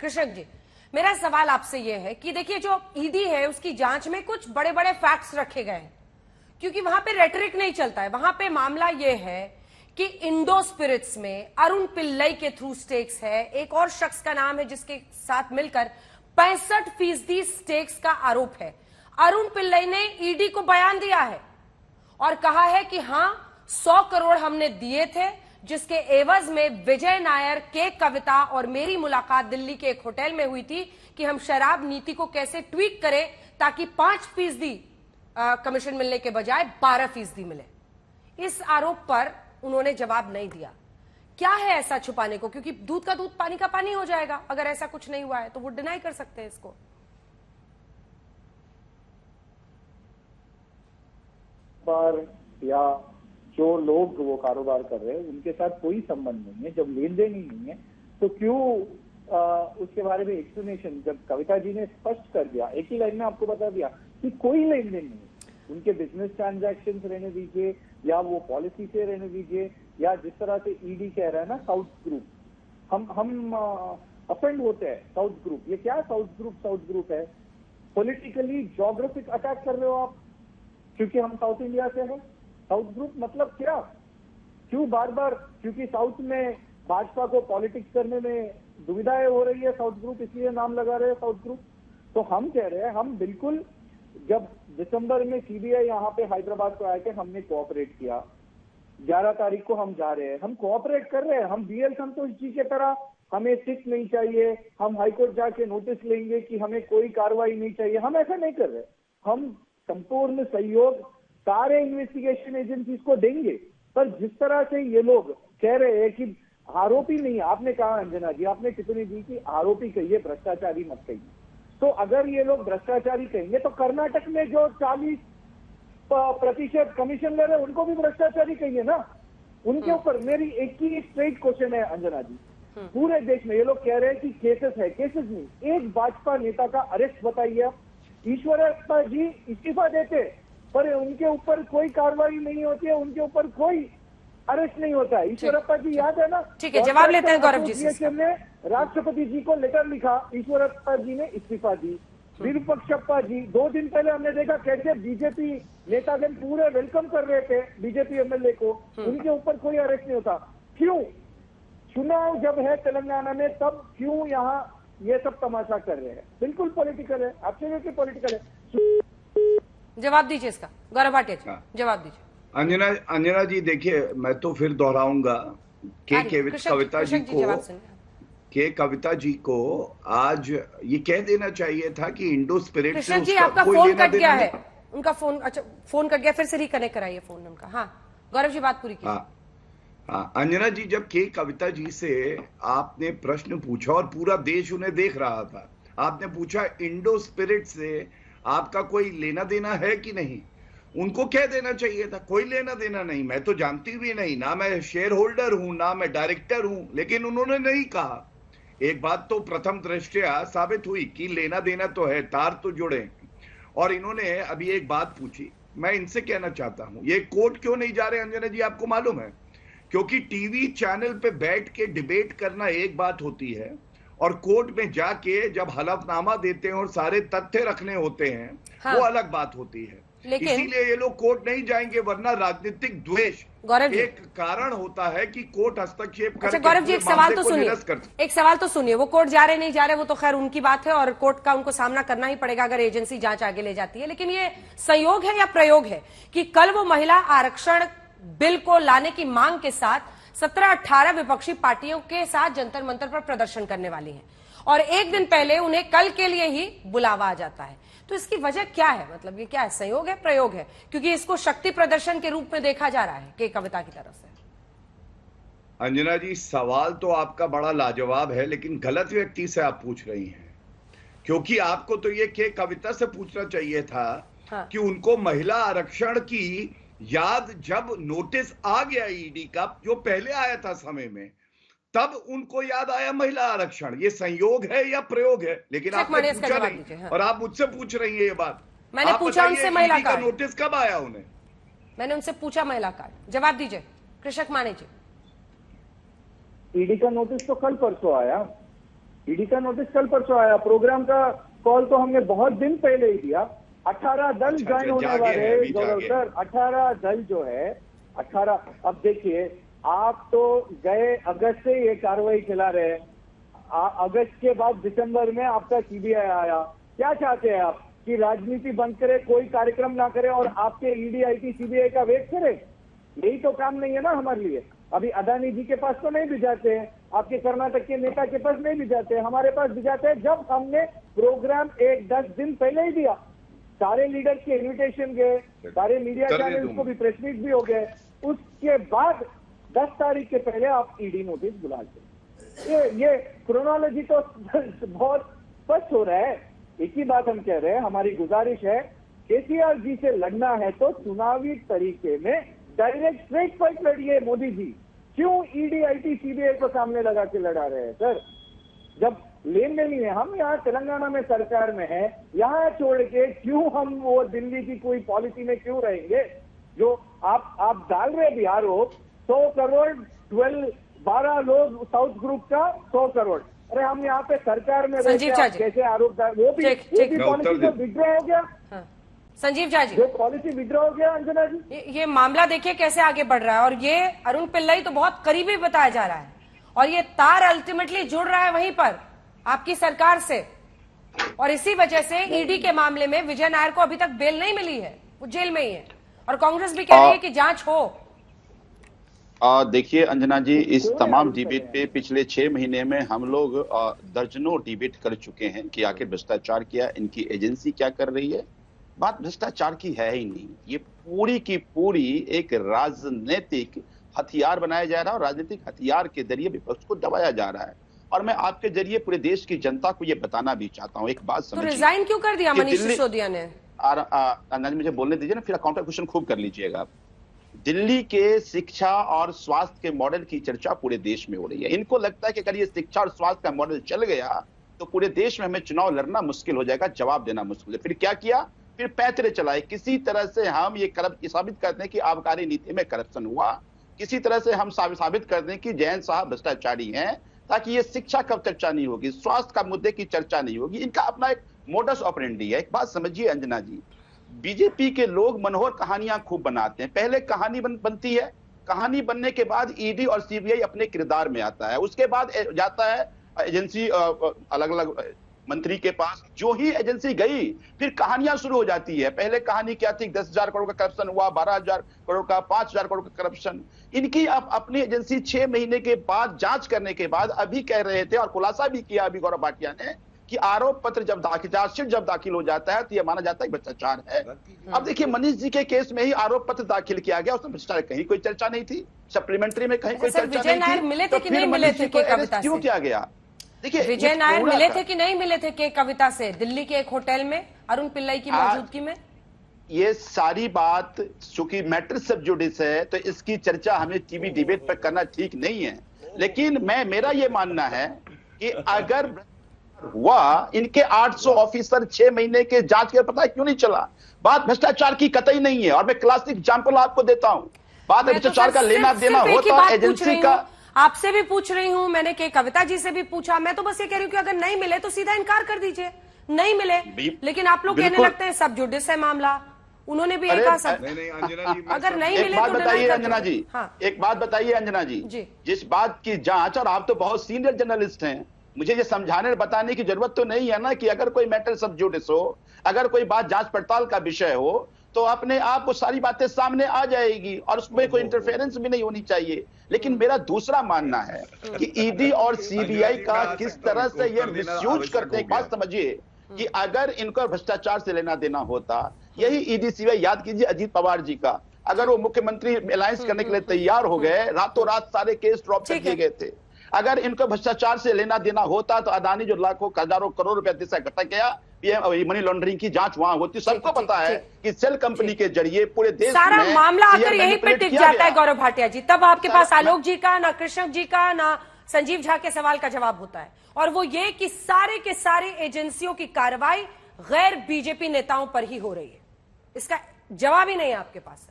कृषक जी, मेरा सवाल आपसे यह है कि देखिए जो ईडी है उसकी जांच में कुछ बड़े बड़े फैक्ट्स रखे गए हैं, क्योंकि वहां पे रेटरिक नहीं चलता है। वहां पे मामला यह है कि इंडो स्पिरिट्स में अरुण पिल्लई के थ्रू स्टेक्स है, एक और शख्स का नाम है जिसके साथ मिलकर 65% स्टेक्स का आरोप है। अरुण पिल्लई ने ईडी को बयान दिया है और कहा है कि हां 100 करोड़ हमने दिए थे, जिसके एवज में विजय नायर, के कविता और मेरी मुलाकात दिल्ली के एक होटल में हुई थी कि हम शराब नीति को कैसे ट्वीक करें ताकि 5% कमीशन मिलने के बजाय 12% मिले। इस आरोप पर उन्होंने जवाब नहीं दिया। क्या है ऐसा छुपाने को? क्योंकि दूध का दूध पानी का पानी हो जाएगा अगर ऐसा कुछ नहीं हुआ है, तो वो डिनाई कर सकते हैं इसको। पर या जो लोग वो कारोबार कर रहे हैं उनके साथ कोई संबंध नहीं है, जब लेन देन ही नहीं है तो क्यों उसके बारे में एक्सप्लेनेशन? जब कविता जी ने स्पष्ट कर दिया, एक ही लाइन में आपको बता दिया कि कोई लेन देन नहीं है, उनके बिजनेस ट्रांजैक्शंस रहने दीजिए या वो पॉलिसी से रहने दीजिए, या जिस तरह से ईडी कह रहा है ना साउथ ग्रुप, हम अफेंड होते हैं। साउथ ग्रुप, ये क्या साउथ ग्रुप है? पॉलिटिकली ज्योग्राफिक अटैक कर रहे हो आप, क्योंकि हम साउथ इंडिया से हैं। साउथ ग्रुप मतलब क्या? क्यों बार बार? क्योंकि साउथ में भाजपा को पॉलिटिक्स करने में दुविधाएं हो रही है, साउथ ग्रुप इसलिए नाम लगा रहे हैं साउथ ग्रुप। तो हम कह रहे हैं, हम बिल्कुल, जब दिसंबर में सीबीआई यहाँ पे हैदराबाद को आया कि हमने कोऑपरेट किया, 11 तारीख को हम जा रहे हैं, हम कोऑपरेट कर रहे हैं। हम बीएल संतोष जी की तरह हमें सिक नहीं चाहिए, हम हाईकोर्ट जाके नोटिस लेंगे कि हमें कोई कार्रवाई नहीं चाहिए, हम ऐसा नहीं कर रहे। हम संपूर्ण सहयोग सारे इन्वेस्टिगेशन एजेंसीज को देंगे। पर जिस तरह से ये लोग कह रहे हैं कि आरोपी नहीं, आपने कहा अंजना जी, आपने टिप्पणी दी कि आरोपी कहिए, भ्रष्टाचारी मत कहिए। तो अगर ये लोग भ्रष्टाचारी कहेंगे तो कर्नाटक में जो 40% कमीशन ले रहे हैं उनको भी भ्रष्टाचारी कहिए ना। उनके ऊपर मेरी एक ही स्ट्रेट क्वेश्चन है अंजना जी, पूरे देश में ये लोग कह रहे हैं कि केसेस है, केसेस नहीं, एक भाजपा नेता का अरेस्ट बताइए। ईश्वरप्पा जी इस्तीफा देते पर उनके ऊपर कोई कार्रवाई नहीं होती है, उनके ऊपर कोई अरेस्ट नहीं होता है। ईश्वरप्पा जी याद है ना? ठीक है, जवाब लेते हैं गौरव जी से। ने राष्ट्रपति जी को लेटर लिखा, ईश्वरप्पा जी ने इस्तीफा दी। विरूपाक्षप्पा जी 2 दिन पहले हमने देखा कैसे बीजेपी नेतागण पूरे वेलकम कर रहे थे बीजेपी एमएलए को, उनके ऊपर कोई अरेस्ट नहीं होता। क्यों? चुनाव जब है तेलंगाना में तब क्यों यहाँ ये सब तमाशा कर रहे हैं? बिल्कुल पॉलिटिकल है, एब्सोल्युटली पॉलिटिकल है। जवाब दीजिए इसका, गौरव भाटिया जी, जवाब दीजिए। अंजना जी, देखिए मैं तो फिर दोहराऊंगा कविता जी को आज ये कह देना चाहिए था कि इंडो स्पिरिट कृष्ण जी आपका फोन कट गया है, उनका फोन, अच्छा फोन कट गया, फिर से रिकनेक्ट कराइए फोन उनका। हाँ गौरव जी बात पूरी कीजिए। हाँ अंजना जी, जब के कविता जी से आपने प्रश्न पूछा और पूरा देश उन्हें देख रहा था, आपने पूछा इंडो स्पिरिट से आपका कोई लेना देना है कि नहीं, उनको कह देना चाहिए था कोई लेना देना नहीं, मैं तो जानती भी नहीं, ना मैं शेयर होल्डर हूं ना मैं डायरेक्टर हूं। लेकिन उन्होंने नहीं कहा। एक बात तो प्रथम दृष्टया साबित हुई कि लेना देना तो है, तार तो जुड़े। और इन्होंने अभी एक बात पूछी, मैं इनसे कहना चाहता हूं, ये कोर्ट क्यों नहीं जा रहे अंजना जी, आपको मालूम है? क्योंकि टीवी चैनल पे बैठ के डिबेट करना एक बात होती है और कोर्ट में जाके जब हलफनामा देते हैं और सारे तथ्य रखने होते हैं, हाँ, वो अलग बात होती है। इसीलिए ये लोग कोर्ट नहीं जाएंगे, वरना राजनीतिक द्वेष एक कारण होता है कि कोर्ट हस्तक्षेप करके। अच्छा गौरव जी, एक सवाल तो सुनिए, वो कोर्ट जा रहे नहीं जा रहे वो तो खैर उनकी बात है और कोर्ट का उनको सामना करना ही पड़ेगा अगर एजेंसी जांच आगे ले जाती है। लेकिन ये संयोग है या प्रयोग है कि कल वो महिला आरक्षण बिल को लाने की मांग के साथ 17-18 विपक्षी पार्टियों के साथ जंतर मंतर पर प्रदर्शन करने वाली हैं और एक दिन पहले उन्हें कल के लिए ही बुलावा आ जाता है। तो इसकी वजह क्या है? मतलब ये क्या है, संयोग है, प्रयोग है? क्योंकि इसको शक्ति प्रदर्शन के रूप में देखा जा रहा है के कविता की तरफ से। अंजना जी, सवाल तो आपका बड़ा लाजवाब है, लेकिन गलत व्यक्ति से आप पूछ रही हैं, क्योंकि आपको तो ये के कविता से पूछना चाहिए था। हाँ। कि उनको महिला आरक्षण की याद जब नोटिस आ गया ईडी का, जो पहले आया था समय में, तब उनको याद आया महिला आरक्षण। ये संयोग है या प्रयोग है? लेकिन आपने पूछा नहीं। हाँ। और आप मुझसे पूछ रही है ये बात। मैंने पूछा उनसे महिला कार्ड, नोटिस कब आया उन्हें? मैंने उनसे पूछा महिला कार्ड, जवाब दीजिए कृषक माने जी। ईडी का नोटिस तो कल परसों आया। ईडी का नोटिस कल परसों आया, प्रोग्राम का कॉल तो हमने बहुत दिन पहले ही दिया। 18 दल ज्वाइन होने वाले गौरव सर, 18 दल जो है 18। अब देखिए, आप तो गए अगस्त से ये कार्रवाई चला रहे हैं, अगस्त के बाद दिसंबर में आपका सीबीआई आया। क्या चाहते हैं आप कि राजनीति बंद करे, कोई कार्यक्रम ना करे और आपके ईडी आईटी सीबीआई का वेट करे? यही तो काम नहीं है ना हमारे लिए। अभी अदानी जी के पास तो नहीं भिजाते हैं, आपके कर्नाटक के नेता के पास नहीं भिजाते हैं, हमारे पास भिजाते हैं जब हमने प्रोग्राम 10 दिन पहले ही दिया। सारे लीडर्स के इन्विटेशन गए, सारे मीडिया चैनल्स को भी प्रेस मीट भी हो गए, उसके बाद 10 तारीख के पहले आप ईडी नोटिस बुलाते। ये क्रोनोलॉजी तो बहुत स्पष्ट हो रहा है। एक ही बात हम कह रहे हैं, हमारी गुजारिश है केसीआर जी से लड़ना है तो चुनावी तरीके में direct straight fight लड़िए Modi ji. क्यों ईडी आईटी सीबीआई को सामने लगा के लड़ा रहे हैं सर? जब लेन देन ही है, हम यहाँ तेलंगाना में सरकार में है, यहाँ छोड़ के क्यों हम वो दिल्ली की कोई पॉलिसी में क्यों रहेंगे? जो आप डाल रहे बिहार हो 100 करोड़ 12 लोग साउथ ग्रुप का 100 करोड़। अरे हम यहाँ पे सरकार में कैसे आरोप, वो भी पॉलिसी तो विड्रॉ हो गया। संजीव झा जी, जो पॉलिसी विड्रॉ हो गया अंजना जी। ये मामला देखिए कैसे आगे बढ़ रहा है और ये अरुण पिल्लाई तो बहुत करीबी बताया जा रहा है और ये तार अल्टीमेटली जुड़ रहा है वहीं पर आपकी सरकार से, और इसी वजह से ईडी के मामले में विजय नायर को अभी तक बेल नहीं मिली है, वो जेल में ही है और कांग्रेस भी कह रही है कि जांच हो। देखिए अंजना जी, इस तमाम डिबेट पे पिछले 6 महीने में हम लोग दर्जनों डिबेट कर चुके हैं कि आखिर भ्रष्टाचार क्या, इनकी एजेंसी क्या कर रही है। बात भ्रष्टाचार की है ही नहीं, ये पूरी की पूरी एक राजनीतिक हथियार बनाया जा रहा है और राजनीतिक हथियार के जरिए विपक्ष को दबाया जा रहा है। और मैं आपके जरिए पूरे देश की जनता को ये बताना भी चाहता हूँ, एक बात समझिए। तो रिजाइन क्यों कर दिया मनीष सिसोदिया ने? अंजना जी मुझे बोलने दीजिए ना, फिर काउंटर क्वेश्चन खूब कर लीजिएगा आप। दिल्ली के शिक्षा और स्वास्थ्य के मॉडल की चर्चा पूरे देश में हो रही है। इनको लगता है कि अगर ये शिक्षा और स्वास्थ्य का मॉडल चल गया तो पूरे देश में हमें चुनाव लड़ना मुश्किल हो जाएगा, जवाब देना मुश्किल है। फिर क्या किया? फिर पैतरे चलाए, किसी तरह से हम ये साबित करते हैं कि आबकारी नीति में करप्शन हुआ, किसी तरह से हम साबित कर दें कि जयंत साहब भ्रष्टाचारी हैं, ताकि ये शिक्षा का चर्चा नहीं होगी, स्वास्थ्य का मुद्दे की चर्चा नहीं होगी। इनका अपना एक मोडस ऑपरेंडी है। एक बात समझिए अंजना जी, बीजेपी के लोग मनोहर कहानियां खूब बनाते हैं। पहले कहानी बनती है, कहानी बनने के बाद ईडी और सीबीआई अपने किरदार में आता है, उसके बाद जाता है एजेंसी अलग अलग मंत्री के पास। जो ही एजेंसी गई फिर कहानियां शुरू हो जाती है। पहले कहानी क्या थी? 10,000 करोड़ का करप्शन हुआ, 12,000 करोड़ का, 5,000 करोड़ का करप्शन। इनकी अपनी एजेंसी 6 महीने के बाद जांच करने के बाद अभी कह रहे थे और खुलासा भी किया अभी गौरव भाटिया ने कि आरोप पत्र जब चार्जशीट जब दाखिल हो जाता है तो यह माना जाता है भ्रष्टाचार है। अब देखिए मनीष जी के केस में ही आरोप पत्र दाखिल किया गया, उसमें भ्रष्टाचार कहीं कोई चर्चा नहीं थी, सप्लीमेंट्री में कहीं कोई चर्चा नहीं थी। विजय नायर मिले थे कि नहीं मिले थे कविता से? क्यों किया गया? देखिए विजय नायर मिले थे कि नहीं मिले थे के कविता से दिल्ली के एक होटल में अरुण पिल्लाई की मौजूदगी में? ये सारी बात चूंकि मैटर सब जुडिस है तो इसकी चर्चा हमें टीवी डिबेट पर करना ठीक नहीं है। लेकिन मेरा ये मानना है कि अगर हुआ, इनके 800 ऑफिसर 6 महीने के जांच के पता है क्यों नहीं चला? बात भ्रष्टाचार की कतई नहीं है। और मैं क्लासिक एग्जांपल आपको देता हूं, बात भ्रष्टाचार का लेना देना होता एजेंसी का। आपसे भी पूछ रही हूं, मैंने के कविता जी से भी पूछा, मैं तो बस ये कह रही हूं कि अगर नहीं मिले तो सीधा इनकार कर दीजिए, नहीं मिले। लेकिन आप लोग कहने लगते हैं सब जुडिस है मामला, उन्होंने भी कहा सब अगर नहीं मिले तो बताइए अंजना जी, एक बात बताइए अंजना जी, जिस बात की जांच, और आप तो बहुत सीनियर जर्नलिस्ट हैं, मुझे ये समझाने और बताने की जरूरत तो नहीं है ना कि अगर कोई मैटर सब जुडिस हो, अगर कोई बात जांच पड़ताल का विषय हो तो अपने आप वो सारी बातें सामने आ जाएगी और उसमें कोई इंटरफेरेंस भी नहीं होनी चाहिए। लेकिन मेरा दूसरा मानना है कि ईडी और सीबीआई का किस तरह से ये मिसयूज करते हैं। बात समझिए कि अगर इनको भ्रष्टाचार से लेना देना होता, यही ईडी सीबीआई, याद कीजिए अजीत पवार जी का, अगर वो मुख्यमंत्री अलायंस करने के लिए तैयार हो गए, रातों रात सारे केस ड्रॉप कर दिए गए थे। अगर इनको भ्रष्टाचार से लेना देना होता तो अदानी जो लाखों हजारों करोड़ रुपया दिशा घटा गया, मनी लॉन्ड्रिंग की जांच वहां होती। सबको पता है कि सेल कंपनी के जरिए पूरे देश सारा मामला आकर यहीं पे टिक जाता है गौरव भाटिया जी। तब आपके पास आलोक जी का, ना कृष्ण जी का, ना संजीव झा के सवाल का जवाब होता है, और वो ये कि सारे के सारे एजेंसियों की कार्रवाई गैर बीजेपी नेताओं पर ही हो रही है। इसका जवाब ही नहीं है आपके पास।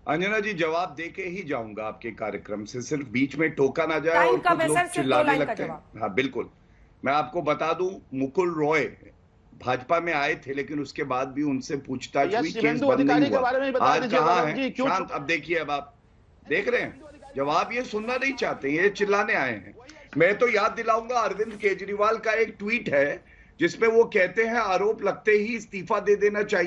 अंजना जी, जवाब देके ही जाऊंगा आपके कार्यक्रम से, सिर्फ बीच में टोका ना जाए टाइम और कम कुछ है लोग सर, सिर्फ 2 चिल्लाने लाइन का लगते जवाब। हैं। हाँ बिल्कुल, मैं आपको बता दूं, मुकुल रॉय भाजपा में आए थे, लेकिन उसके बाद भी उनसे पूछताछ भैया हुई, केस शिवेंदु बंद नहीं अधिकारी के हुआ। बारे में बता आज दीजिए कहाँ गौरव है? जी, क्यों शांत, अब देखिए, अब आप देख रहे हैं जवाब ये सुनना नहीं चाहते, ये चिल्लाने आए हैं। मैं तो याद दिलाऊंगा, अरविंद केजरीवाल का एक ट्वीट है जिसमें वो कहते हैं आरोप लगते ही इस्तीफा दे देना चाहिए।